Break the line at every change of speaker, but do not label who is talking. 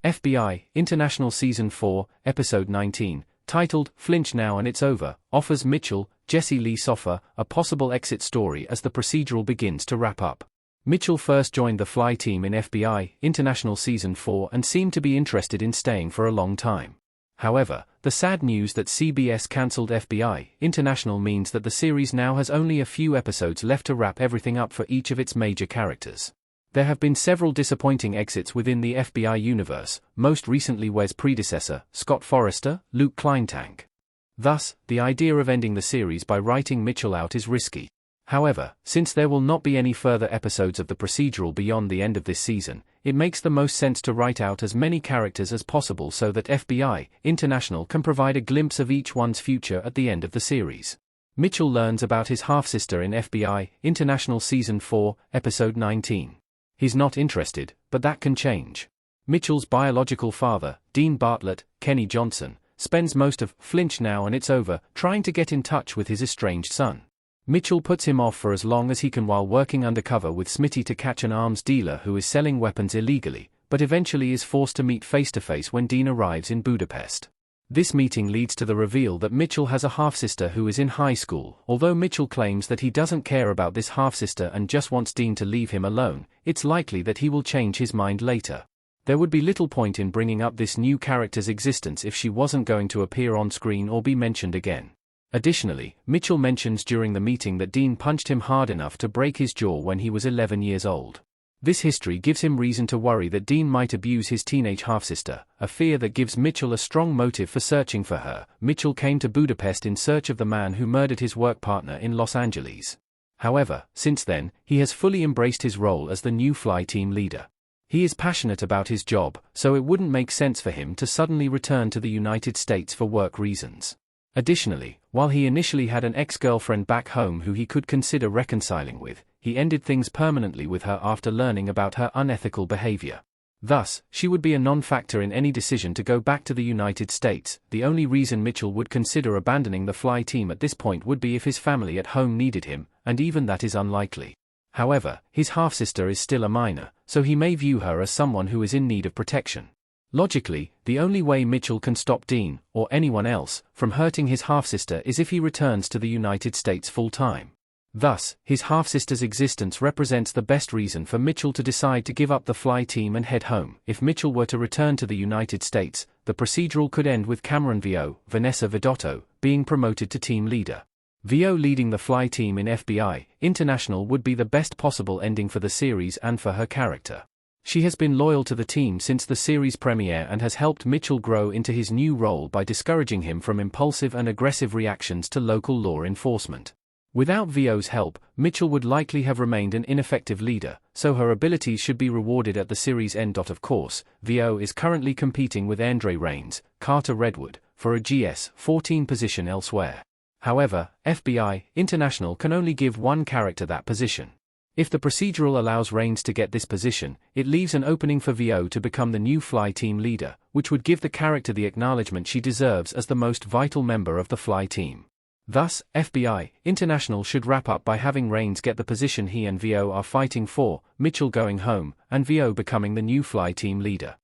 FBI, International Season 4, Episode 19, titled, Flinch Now and It's Over, offers Mitchell, Jesse Lee Soffer, a possible exit story as the procedural begins to wrap up. Mitchell first joined the Fly team in FBI, International Season 4 and seemed to be interested in staying for a long time. However, the sad news that CBS cancelled FBI, International means that the series now has only a few episodes left to wrap everything up for each of its major characters. There have been several disappointing exits within the FBI universe, most recently Wes' predecessor, Scott Forrester, Luke Kleintank. Thus, the idea of ending the series by writing Mitchell out is risky. However, since there will not be any further episodes of the procedural beyond the end of this season, it makes the most sense to write out as many characters as possible so that FBI, International can provide a glimpse of each one's future at the end of the series. Mitchell learns about his half-sister in FBI, International Season 4, Episode 19. He's not interested, but that can change. Mitchell's biological father, Dean Bartlett, Kenny Johnson, spends most of Flinch Now and It's Over trying to get in touch with his estranged son. Mitchell puts him off for as long as he can while working undercover with Smitty to catch an arms dealer who is selling weapons illegally, but eventually is forced to meet face-to-face when Dean arrives in Budapest. This meeting leads to the reveal that Mitchell has a half-sister who is in high school. Although Mitchell claims that he doesn't care about this half-sister and just wants Dean to leave him alone, it's likely that he will change his mind later. There would be little point in bringing up this new character's existence if she wasn't going to appear on screen or be mentioned again. Additionally, Mitchell mentions during the meeting that Dean punched him hard enough to break his jaw when he was 11 years old. This history gives him reason to worry that Dean might abuse his teenage half-sister, a fear that gives Mitchell a strong motive for searching for her. Mitchell came to Budapest in search of the man who murdered his work partner in Los Angeles. However, since then, he has fully embraced his role as the new Fly team leader. He is passionate about his job, so it wouldn't make sense for him to suddenly return to the United States for work reasons. Additionally, while he initially had an ex-girlfriend back home who he could consider reconciling with, he ended things permanently with her after learning about her unethical behavior. Thus, she would be a non-factor in any decision to go back to the United States. The only reason Mitchell would consider abandoning the Fly team at this point would be if his family at home needed him, and even that is unlikely. However, his half-sister is still a minor, so he may view her as someone who is in need of protection. Logically, the only way Mitchell can stop Dean, or anyone else, from hurting his half-sister is if he returns to the United States full-time. Thus, his half-sister's existence represents the best reason for Mitchell to decide to give up the Fly team and head home. If Mitchell were to return to the United States, the procedural could end with Cameron Vio, Vanessa Vidotto, being promoted to team leader. Vio leading the Fly team in FBI, International would be the best possible ending for the series and for her character. She has been loyal to the team since the series premiere and has helped Mitchell grow into his new role by discouraging him from impulsive and aggressive reactions to local law enforcement. Without Vio's help, Mitchell would likely have remained an ineffective leader, so her abilities should be rewarded at the series end. Of course, Vio is currently competing with Andre Raines, Carter Redwood, for a GS-14 position elsewhere. However, FBI, International can only give one character that position. If the procedural allows Raines to get this position, it leaves an opening for Vio to become the new Fly team leader, which would give the character the acknowledgement she deserves as the most vital member of the Fly team. Thus, FBI, International should wrap up by having Raines get the position he and Vio are fighting for, Mitchell going home, and Vio becoming the new Fly team leader.